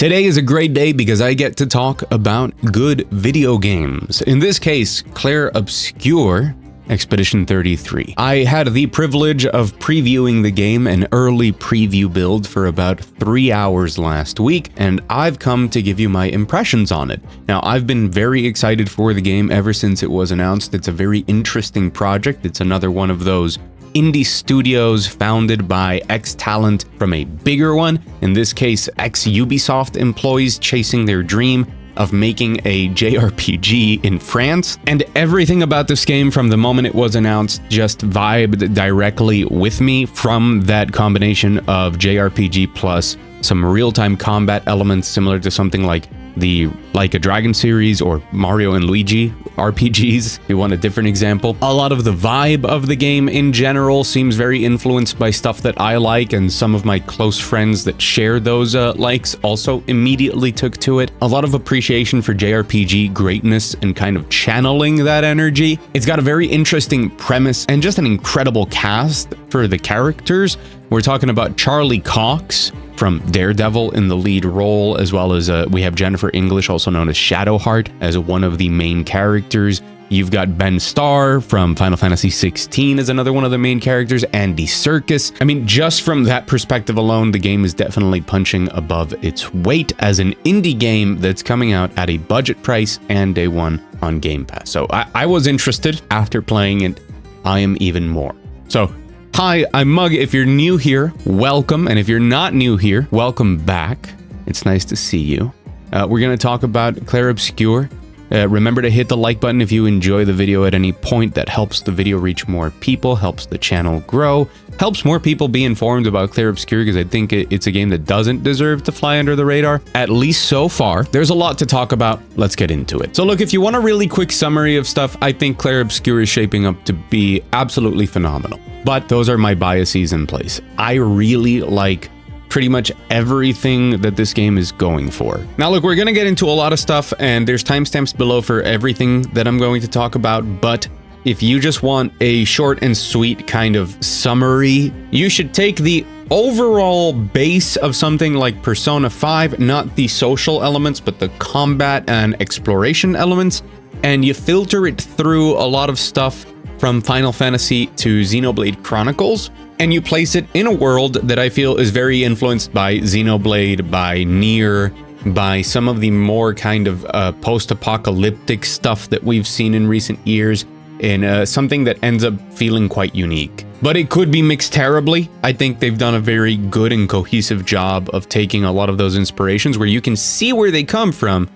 Today is a great day because I get to talk about good video games. In this case, Clair Obscur Expedition 33. I had the privilege of previewing the game, an early preview build for about 3 hours last week, and I've come to give you my impressions on it. Now, I've been very excited for the game ever since it was announced. It's a very interesting project. It's another one of those indie studios founded by ex-talent from a bigger one, in this case, ex-Ubisoft employees chasing their dream of making a JRPG in France. And everything about this game from the moment it was announced just vibed directly with me, from that combination of JRPG plus some real-time combat elements similar to something like the Like a Dragon series or Mario and Luigi RPGs, if you want a different example. A lot of the vibe of the game in general seems very influenced by stuff that I like, and some of my close friends that share those likes also immediately took to it. A lot of appreciation for JRPG greatness and kind of channeling that energy. It's got a very interesting premise and just an incredible cast for the characters. We're talking about Charlie Cox from Daredevil in the lead role, as well as we have Jenniffer English, also known as Shadowheart, as one of the main characters. You've got Ben Starr from Final Fantasy 16 as another one of the main characters, Andy Serkis. I mean, just from that perspective alone, the game is definitely punching above its weight as an indie game that's coming out at a budget price and day one on Game Pass. So I was interested. After playing it, I am even more. So hi, I'm Mug. If you're new here, welcome. And if you're not new here, welcome back. It's nice to see you. We're going to talk about Clair Obscur. Remember to hit the like button if you enjoy the video at any point. That helps the video reach more people, helps the channel grow, helps more people be informed about Clair Obscur, because I think it's a game that doesn't deserve to fly under the radar, at least so far. There's a lot to talk about. Let's get into it. So look, if you want a really quick summary of stuff, I think Clair Obscur is shaping up to be absolutely phenomenal. But those are my biases in place. I really like pretty much everything that this game is going for. Now look, we're gonna get into a lot of stuff, and there's timestamps below for everything that I'm going to talk about, but if you just want a short and sweet kind of summary, you should take the overall base of something like Persona 5, not the social elements, but the combat and exploration elements, and you filter it through a lot of stuff from Final Fantasy to Xenoblade Chronicles, and you place it in a world that I feel is very influenced by Xenoblade, by Nier, by some of the more kind of post-apocalyptic stuff that we've seen in recent years, in something that ends up feeling quite unique. But it could be mixed terribly. I think they've done a very good and cohesive job of taking a lot of those inspirations where you can see where they come from,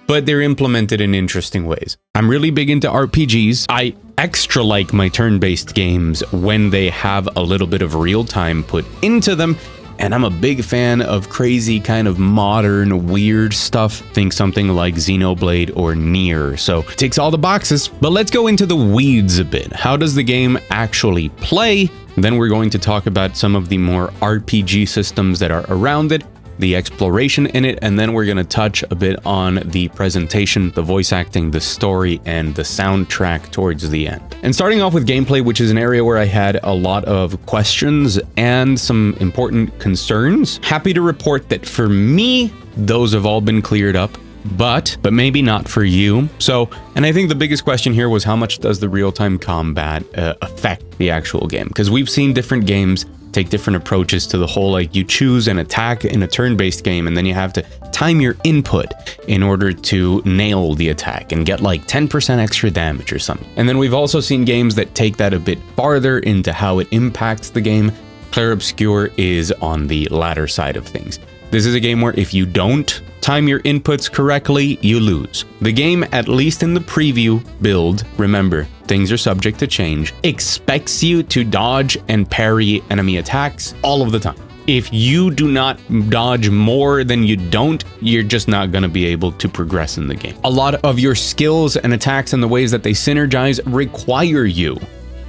but they're implemented in interesting ways. I'm really big into RPGs. I extra like my turn-based games when they have a little bit of real-time put into them, and I'm a big fan of crazy kind of modern weird stuff. Think something like Xenoblade or Nier. So it ticks all the boxes. But let's go into the weeds a bit. How does the game actually play? Then we're going to talk about some of the more RPG systems that are around it, the exploration in it, and then we're going to touch a bit on the presentation, the voice acting, the story, and the soundtrack towards the end. And starting off with gameplay, which is an area where I had a lot of questions and some important concerns. Happy to report that for me, those have all been cleared up, but maybe not for you. So, and I think the biggest question here was, how much does the real-time combat affect the actual game? Because we've seen different games take different approaches to the whole, like, you choose an attack in a turn-based game and then you have to time your input in order to nail the attack and get like 10% extra damage or something. And then we've also seen games that take that a bit farther into how it impacts the game. Clair Obscur is on the latter side of things. This is a game where if you don't time your inputs correctly, you lose. The game, at least in the preview build, remember, things are subject to change, expects you to dodge and parry enemy attacks all of the time. If you do not dodge more than you don't, you're just not going to be able to progress in the game. A lot of your skills and attacks and the ways that they synergize require you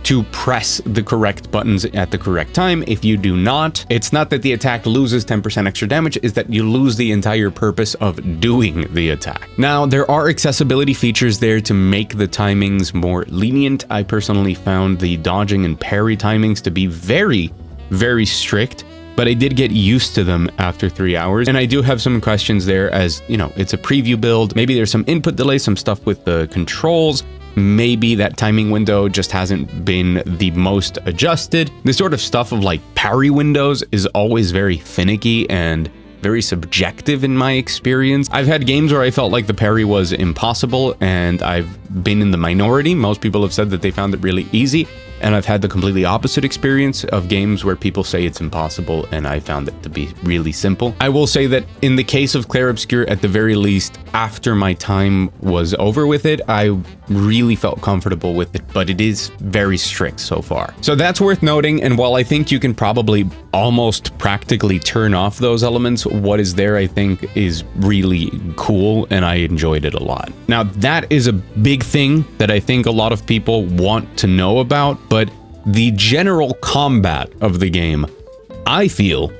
to press the correct buttons at the correct time. If you do not, it's not that the attack loses 10% extra damage, is that you lose the entire purpose of doing the attack. Now, there are accessibility features there to make the timings more lenient. I personally found the dodging and parry timings to be very, very strict. but I did get used to them after 3 hours. And I do have some questions there, as you know, it's a preview build. Maybe there's some input delay, some stuff with the controls. Maybe that timing window just hasn't been the most adjusted. This sort of stuff of like parry windows is always very finicky and very subjective in my experience. I've had games where I felt like the parry was impossible, and I've been in the minority. Most people have said that they found it really easy, and I've had the completely opposite experience of games where people say it's impossible, and I found it to be really simple. I will say that in the case of Clair Obscur, at the very least, after my time was over with it, I really felt comfortable with it, but it is very strict so far. So that's worth noting, and while I think you can probably almost practically turn off those elements, what is there, I think, is really cool, and I enjoyed it a lot. Now, that is a big thing that I think a lot of people want to know about, but the general combat of the game, I feel,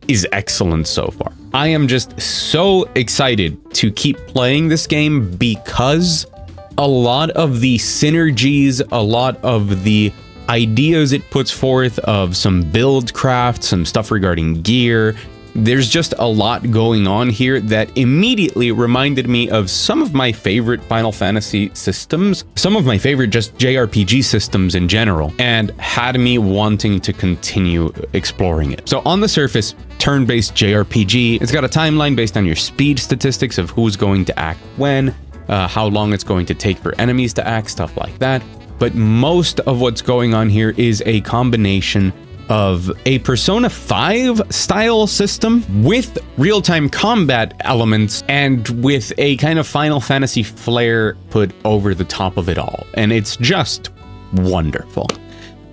is excellent so far. I am just so excited to keep playing this game because a lot of the synergies, a lot of the ideas it puts forth of some build craft, some stuff regarding gear, there's just a lot going on here that immediately reminded me of some of my favorite Final Fantasy systems, some of my favorite just JRPG systems in general, and had me wanting to continue exploring it. So on the surface, turn-based JRPG, it's got a timeline based on your speed statistics of who's going to act when, how long it's going to take for enemies to act, stuff like that. But most of what's going on here is a combination of a Persona 5 style system with real-time combat elements and with a kind of Final Fantasy flair put over the top of it all. And it's just wonderful.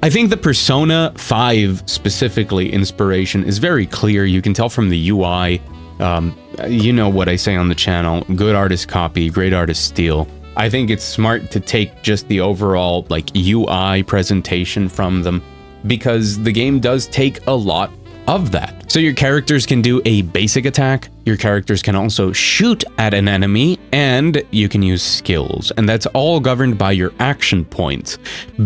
I think the Persona 5 specifically inspiration is very clear. You can tell from the UI. You know what I say on the channel, good artist copy, great artist steal. I think it's smart to take just the overall like UI presentation from them, because the game does take a lot of that. So your characters can do a basic attack, your characters can also shoot at an enemy, and you can use skills, and that's all governed by your action points.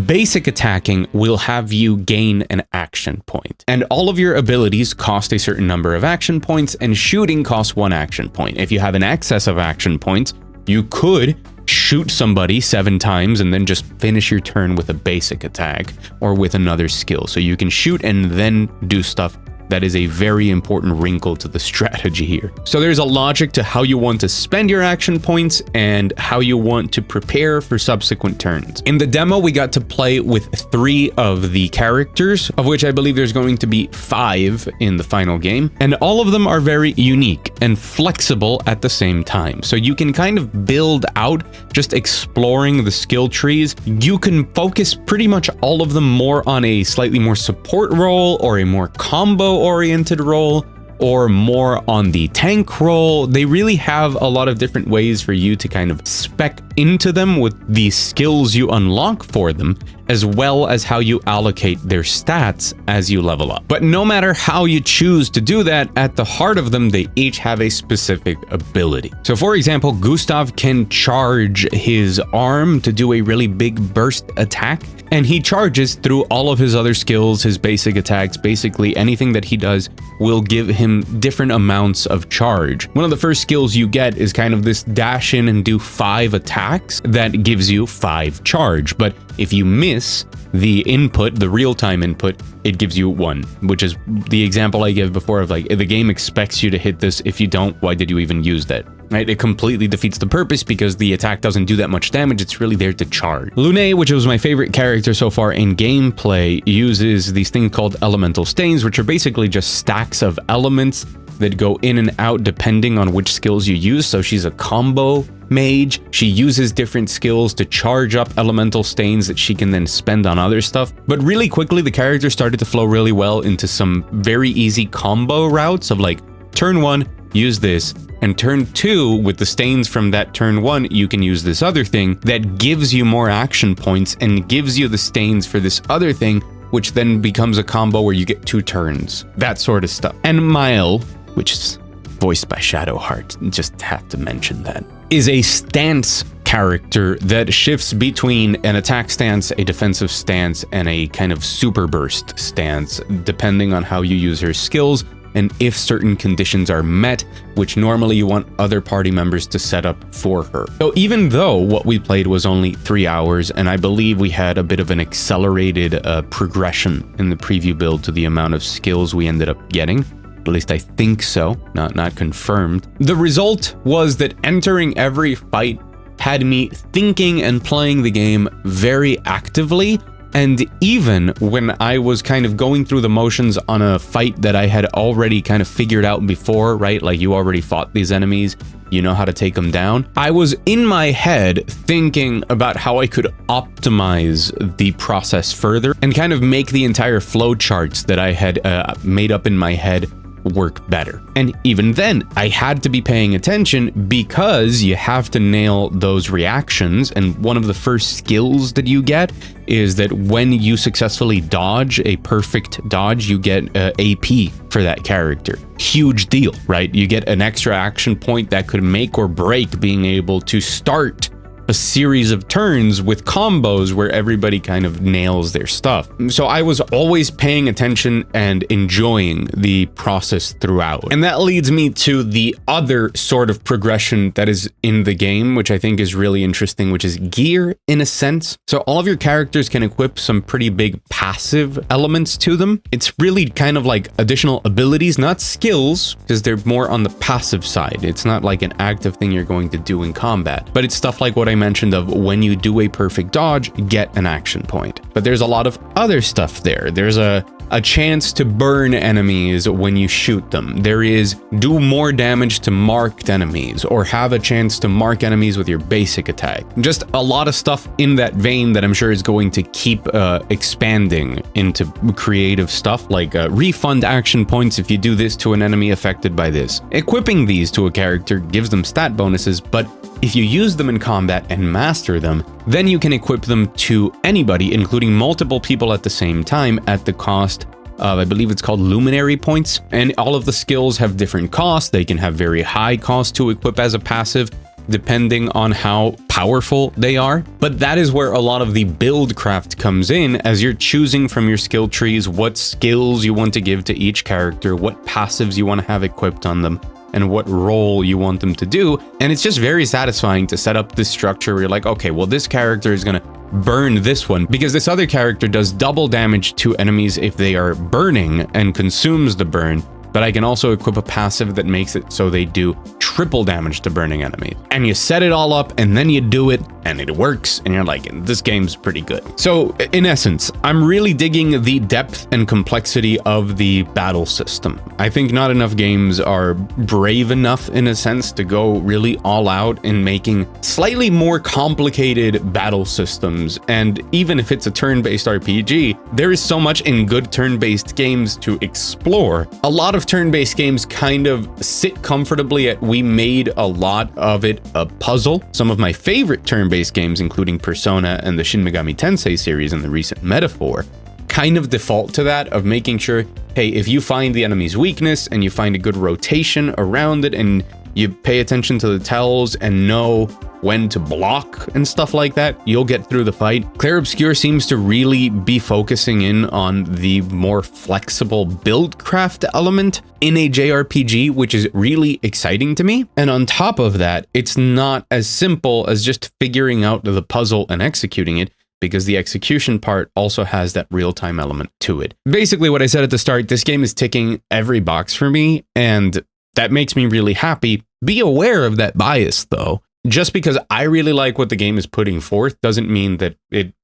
Basic attacking will have you gain an action point, and all of your abilities cost a certain number of action points, and shooting costs 1 action point. If you have an excess of action points, you could shoot somebody 7 times and then just finish your turn with a basic attack or with another skill. So you can shoot and then do stuff. That is a very important wrinkle to the strategy here. So there's a logic to how you want to spend your action points and how you want to prepare for subsequent turns. In the demo, we got to play with 3 of the characters, of which I believe there's going to be 5 in the final game. And all of them are very unique and flexible at the same time. So you can kind of build out just exploring the skill trees. You can focus pretty much all of them more on a slightly more support role or a more combo oriented role, or more on the tank role. They really have a lot of different ways for you to kind of spec into them with the skills you unlock for them, as well as how you allocate their stats as you level up. But no matter how you choose to do that, at the heart of them, they each have a specific ability. So for example, Gustav can charge his arm to do a really big burst attack, and he charges through all of his other skills, his basic attacks. Basically anything that he does will give him different amounts of charge. One of the first skills you get is kind of this dash in and do 5 attacks that gives you 5 charge, but if you miss the input, the real-time input, it gives you 1, which is the example I gave before of like, the game expects you to hit this. If you don't, why did you even use that? Right? It completely defeats the purpose because the attack doesn't do that much damage. It's really there to charge. Lune, which was my favorite character so far in gameplay, uses these things called elemental stains, which are basically just stacks of elements that go in and out depending on which skills you use. So she's a combo mage. She uses different skills to charge up elemental stains that she can then spend on other stuff. But really quickly, the character started to flow really well into some very easy combo routes of like, turn 1, use this, and turn 2, with the stains from that turn 1, you can use this other thing that gives you more action points and gives you the stains for this other thing, which then becomes a combo where you get 2 turns, that sort of stuff. And Mael, which is voiced by Shadowheart, just have to mention that, is a stance character that shifts between an attack stance, a defensive stance, and a kind of super burst stance, depending on how you use her skills and if certain conditions are met, which normally you want other party members to set up for her. So even though what we played was only 3 hours, and I believe we had a bit of an accelerated progression in the preview build to the amount of skills we ended up getting, at least I think so, not confirmed, the result was that entering every fight had me thinking and playing the game very actively. And even when I was kind of going through the motions on a fight that I had already kind of figured out before, right? Like, you already fought these enemies, you know how to take them down. I was in my head thinking about how I could optimize the process further and kind of make the entire flow charts that I had made up in my head work better. And even then, I had to be paying attention because you have to nail those reactions. And one of the first skills that you get is that when you successfully dodge a perfect dodge, you get AP for that character. Huge deal, right? You get an extra action point that could make or break being able to start a series of turns with combos where everybody kind of nails their stuff. So I was always paying attention and enjoying the process throughout. And that leads me to the other sort of progression that is in the game, which I think is really interesting, which is gear in a sense. So all of your characters can equip some pretty big passive elements to them. It's really kind of like additional abilities, not skills, because they're more on the passive side. It's not like an active thing you're going to do in combat, but it's stuff like what I mentioned of when you do a perfect dodge, get an action point. But there's a lot of other stuff there. There's a chance to burn enemies when you shoot them. There is do more damage to marked enemies, or have a chance to mark enemies with your basic attack. Just a lot of stuff in that vein that I'm sure is going to keep expanding into creative stuff, like refund action points if you do this to an enemy affected by this. Equipping these to a character gives them stat bonuses, but if you use them in combat and master them, then you can equip them to anybody, including multiple people at the same time, at the cost of, I believe it's called luminary points. And all of the skills have different costs. They can have very high costs to equip as a passive, depending on how powerful they are. But that is where a lot of the build craft comes in, as you're choosing from your skill trees what skills you want to give to each character, what passives you want to have equipped on them, and what role you want them to do. And it's just very satisfying to set up this structure where you're like, okay, well, this character is gonna burn this one because this other character does double damage to enemies if they are burning and consumes the burn. But I can also equip a passive that makes it so they do triple damage to burning enemies. And you set it all up and then you do it and it works and you're like, this game's pretty good. So in essence, I'm really digging the depth and complexity of the battle system. I think not enough games are brave enough in a sense to go really all out in making slightly more complicated battle systems. And even if it's a turn-based RPG, there is so much in good turn-based games to explore. A lot of turn-based games kind of sit comfortably at we made a lot of it a puzzle. Some of my favorite turn-based games, including Persona and the Shin Megami Tensei series and the recent Metaphor, kind of default to that of making sure, hey, if you find the enemy's weakness and you find a good rotation around it and you pay attention to the tells and know when to block and stuff like that, you'll get through the fight. Clair Obscur seems to really be focusing in on the more flexible build craft element in a JRPG, which is really exciting to me. And on top of that, it's not as simple as just figuring out the puzzle and executing it, because the execution part also has that real-time element to it. Basically, what I said at the start, this game is ticking every box for me, and that makes me really happy. Be aware of that bias, though. Just because I really like what the game is putting forth doesn't mean that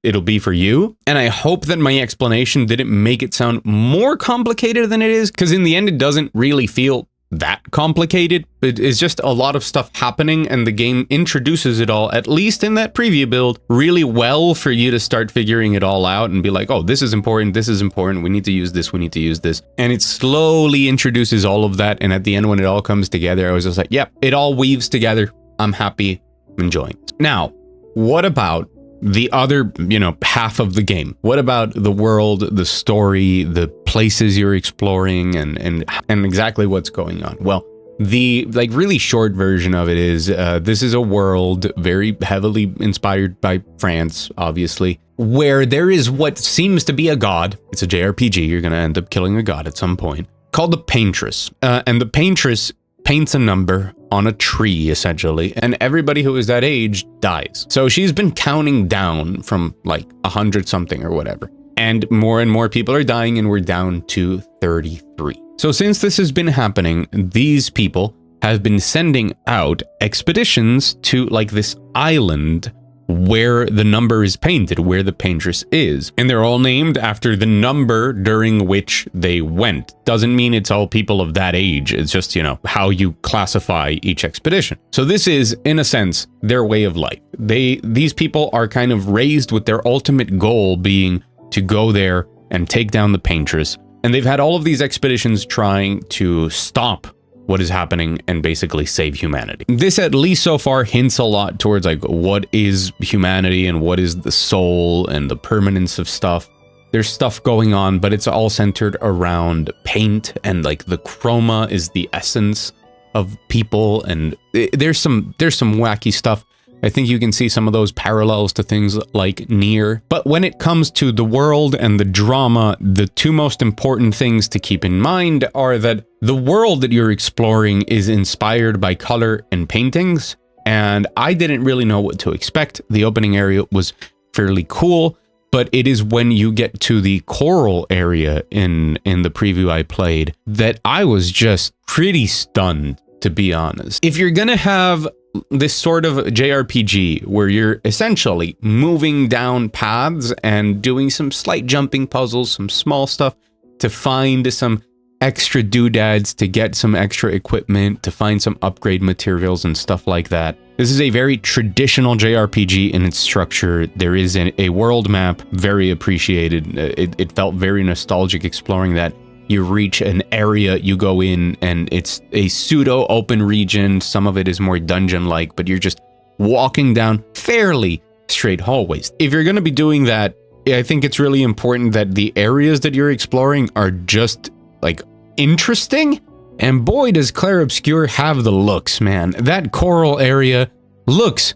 it'll be for you. And I hope that my explanation didn't make it sound more complicated than it is, because in the end, it doesn't really feel that complicated. It is just a lot of stuff happening, and the game introduces it all, at least in that preview build, really well for you to start figuring it all out and be like, oh, this is important, we need to use this, we need to use this. And it slowly introduces all of that, and at the end, when it all comes together, I was just like, yep, it all weaves together. I'm happy, I'm enjoying it. Now, what about the other, half of the game? What about the world, the story, the places you're exploring, and exactly what's going on? Well, The like really short version of it is this is a world very heavily inspired by France, obviously, where there is what seems to be a god. It's a JRPG. You're going to end up killing a god at some point, called the Paintress. And the Paintress paints a number on a tree, essentially, and everybody who is that age dies. So she's been counting down from like 100 something or whatever. And more people are dying, and we're down to 33. So since this has been happening, these people have been sending out expeditions to like this island where the number is painted, where the Paintress is. And they're all named after the number during which they went. Doesn't mean it's all people of that age. It's just, you know, how you classify each expedition. So this is, in a sense, their way of life. These people are kind of raised with their ultimate goal being to go there and take down the Paintress. And they've had all of these expeditions trying to stop what is happening and basically save humanity. This, at least so far, hints a lot towards like what is humanity and what is the soul and the permanence of stuff. There's stuff going on, but it's all centered around paint, and like the chroma is the essence of people, and there's some wacky stuff. I think you can see some of those parallels to things like Nier. But when it comes to the world and the drama, the two most important things to keep in mind are that the world that you're exploring is inspired by color and paintings, and I didn't really know what to expect. The opening area was fairly cool, but it is when you get to the coral area in the preview I played that I was just pretty stunned, to be honest. If you're gonna have this sort of JRPG where you're essentially moving down paths and doing some slight jumping puzzles, some small stuff to find some extra doodads, to get some extra equipment, to find some upgrade materials and stuff like that. This is a very traditional JRPG in its structure. There is a world map, very appreciated. It felt very nostalgic exploring that. You reach an area, you go in, and it's a pseudo open region. Some of it is more dungeon-like, but you're just walking down fairly straight hallways. If you're going to be doing that, I think it's really important that the areas that you're exploring are just like interesting. And boy, does Clair Obscur have the looks, man. That coral area looks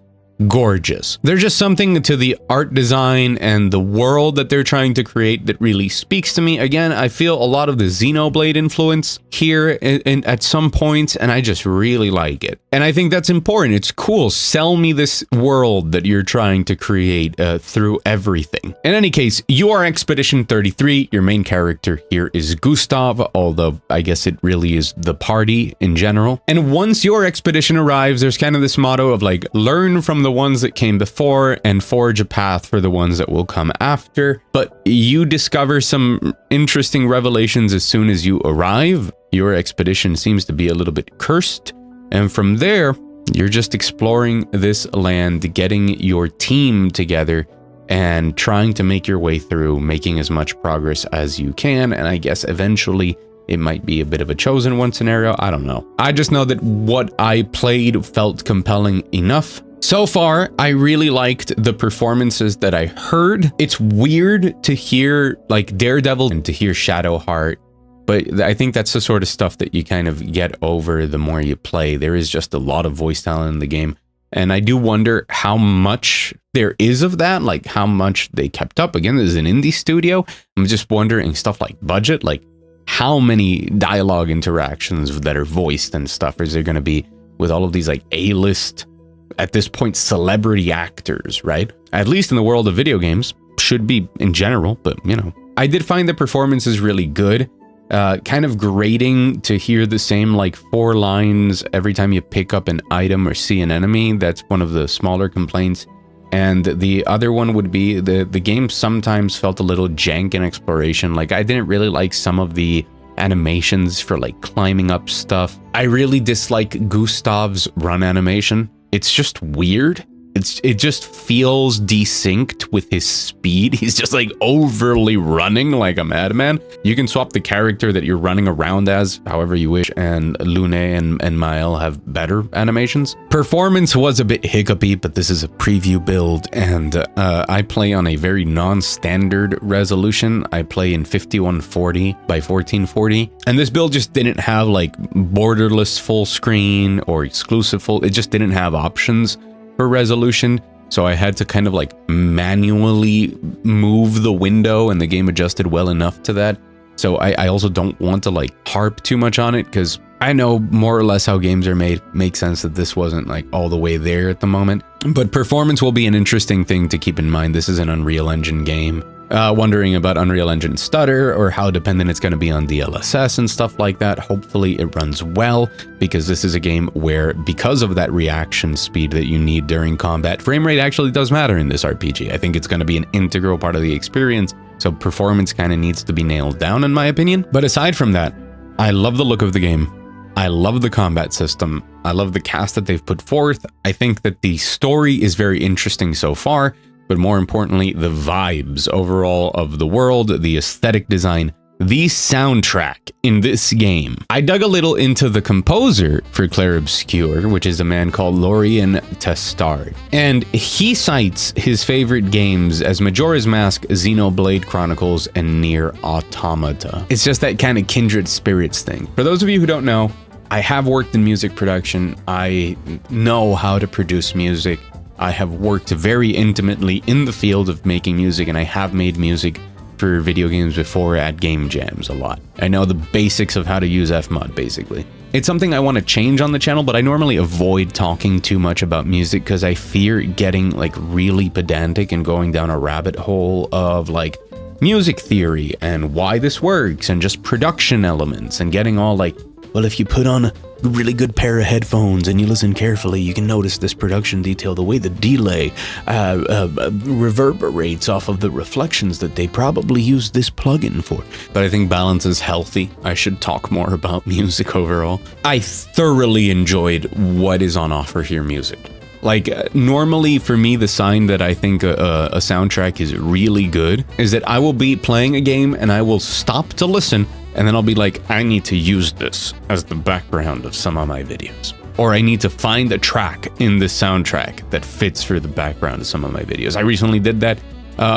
gorgeous. There's just something to the art design and the world that they're trying to create that really speaks to me. Again, I feel a lot of the Xenoblade influence here at some points, and I just really like it. And I think that's important. It's cool. Sell me this world that you're trying to create through everything. In any case, you are Expedition 33. Your main character here is Gustav, although I guess it really is the party in general. And once your expedition arrives, there's kind of this motto of like, learn from the ones that came before and forge a path for the ones that will come after. But you discover some interesting revelations as soon as you arrive. Your expedition seems to be a little bit cursed, and from there you're just exploring this land, getting your team together and trying to make your way through, making as much progress as you can. And I guess eventually it might be a bit of a chosen one scenario. I don't know. I just know that what I played felt compelling enough. So far, I really liked the performances that I heard. It's weird to hear like Daredevil and to hear Shadowheart, but I think that's the sort of stuff that you kind of get over the more you play. There is just a lot of voice talent in the game, and I do wonder how much there is of that, like how much they kept up. Again, this is an indie studio. I'm just wondering stuff like budget, like how many dialogue interactions that are voiced and stuff is there going to be with all of these like A-list, at this point, celebrity actors, right? At least in the world of video games, should be in general, but you know. I did find the performances really good. Kind of grating to hear the same like 4 lines every time you pick up an item or see an enemy. That's one of the smaller complaints. And the other one would be the game sometimes felt a little jank in exploration. Like I didn't really like some of the animations for like climbing up stuff. I really dislike Gustav's run animation. It's just weird. it just feels desynced with his speed. He's just like overly running like a madman. You can swap the character that you're running around as however you wish, and Lune and Mael have better animations. Performance was a bit hiccupy, but this is a preview build, and I play on a very non-standard resolution. I play in 5140 by 1440, and this build just didn't have like borderless full screen or exclusive full. It just didn't have options for resolution, so I had to kind of like manually move the window, and the game adjusted well enough to that. So I also don't want to like harp too much on it, because I know more or less how games are made. Makes sense that this wasn't like all the way there at the moment, but performance will be an interesting thing to keep in mind. This is an Unreal Engine game. Wondering about Unreal Engine stutter or how dependent it's going to be on DLSS and stuff like that. Hopefully it runs well, because this is a game where, because of that reaction speed that you need during combat, frame rate actually does matter in this RPG. I think it's going to be an integral part of the experience, so performance kind of needs to be nailed down in my opinion. But aside from that, I love the look of the game. I love the combat system. I love the cast that they've put forth. I think that the story is very interesting so far, but more importantly, the vibes overall of the world, the aesthetic design, the soundtrack in this game. I dug a little into the composer for Clair Obscur, which is a man called Lorien Testard, and he cites his favorite games as Majora's Mask, Xenoblade Chronicles, and Nier Automata. It's just that kind of kindred spirits thing. For those of you who don't know, I have worked in music production. I know how to produce music. I have worked very intimately in the field of making music, and I have made music for video games before at game jams a lot. I know the basics of how to use Fmod, basically. It's something I want to change on the channel, but I normally avoid talking too much about music because I fear getting like really pedantic and going down a rabbit hole of like music theory and why this works and just production elements and getting all like, well, if you put on a really good pair of headphones and you listen carefully, you can notice this production detail, the way the delay reverberates off of the reflections that they probably used this plugin for. But I think balance is healthy. I should talk more about music overall. I thoroughly enjoyed what is on offer here musically. Like, normally for me, the sign that I think a soundtrack is really good is that I will be playing a game and I will stop to listen, and then I'll be like, I need to use this as the background of some of my videos. Or I need to find a track in the soundtrack that fits for the background of some of my videos. I recently did that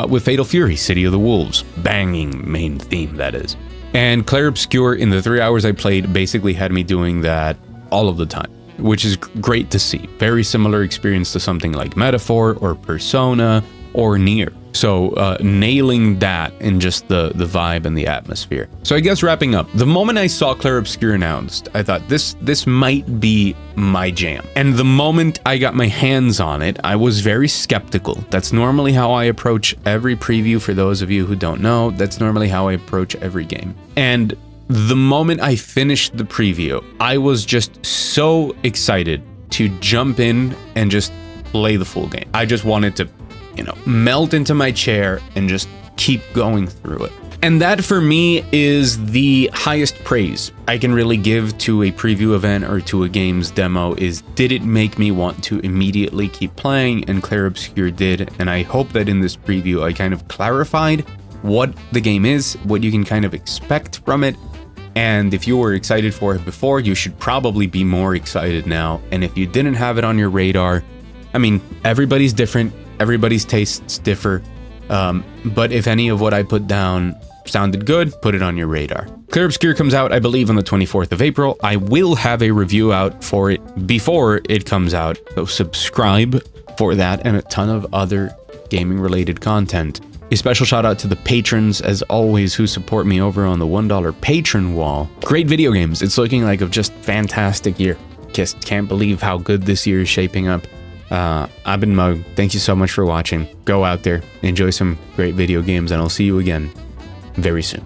with Fatal Fury, City of the Wolves. Banging main theme, that is. And Clair Obscur, in the 3 hours I played, basically had me doing that all of the time, which is great to see. Very similar experience to something like Metaphor or Persona or Nier. So nailing that in just the vibe and the atmosphere. So I guess wrapping up, the moment I saw Clair Obscur announced, I thought this might be my jam. And the moment I got my hands on it, I was very skeptical. That's normally how I approach every preview. For those of you who don't know, that's normally how I approach every game. And the moment I finished the preview, I was just so excited to jump in and just play the full game. I just wanted to, you know, melt into my chair and just keep going through it. And that for me is the highest praise I can really give to a preview event or to a game's demo is, did it make me want to immediately keep playing? And Clair Obscur did. And I hope that in this preview, I kind of clarified what the game is, what you can kind of expect from it. And if you were excited for it before, you should probably be more excited now. And if you didn't have it on your radar, I mean, everybody's different. Everybody's tastes differ, but if any of what I put down sounded good, put it on your radar. Clair Obscur comes out, I believe, on the 24th of April. I will have a review out for it before it comes out, so subscribe for that and a ton of other gaming-related content. A special shout out to the patrons, as always, who support me over on the $1 patron wall. Great video games. It's looking like a just fantastic year. Just can't believe how good this year is shaping up. I've been Mug. Thank you so much for watching. Go out there, enjoy some great video games, and I'll see you again very soon.